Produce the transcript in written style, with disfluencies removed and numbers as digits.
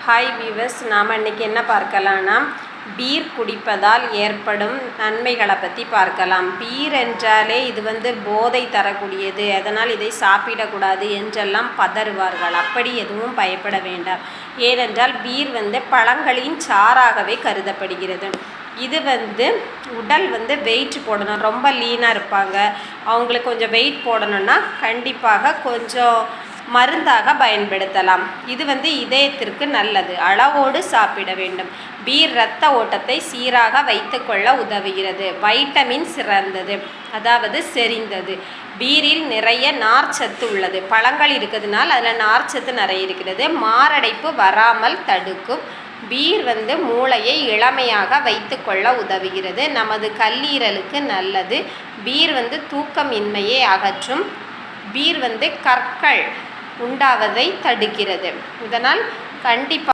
Hi viewers, நாம் இன்றைக்கி என்ன பார்க்கலாம்னா பீர் குடிப்பதால் ஏற்படும் நன்மைகளை பற்றி பார்க்கலாம். பீர் என்றாலே இது போதை தரக்கூடியது, அதனால் இதை சாப்பிடக்கூடாது என்றெல்லாம் பதறுவார்கள். அப்படி எதுவும் பயப்பட வேண்டாம். ஏனென்றால் பீர் பழங்களின் சாறாகவே கருதப்படுகிறது. இது உடல் வெயிட் போடணும். ரொம்ப லீனாக இருப்பாங்க, அவங்களுக்கு கொஞ்சம் வெயிட் போடணுன்னா கண்டிப்பாக கொஞ்சம் மருந்தாக பயன்படுத்தலாம். இது இதயத்திற்கு நல்லது. அளவோடு சாப்பிட வேண்டும். பீர் இரத்த ஓட்டத்தை சீராக வைத்துக்கொள்ள உதவுகிறது. வைட்டமின் சிறந்தது, அதாவது செறிந்தது. பீரில் நிறைய நார்ச்சத்து உள்ளது. பழங்கள் இருக்கிறதுனால அதில் நார்ச்சத்து நிறைய இருக்கிறது. மாரடைப்பு வராமல் தடுக்கும். பீர் மூளையை இளமையாக வைத்துக்கொள்ள உதவுகிறது. நமது கல்லீரலுக்கு நல்லது. பீர் தூக்கமின்மையை அகற்றும். பீர் கற்கள் உண்டாவதை தடுக்கிறது. இதனால் கண்டிப்பாக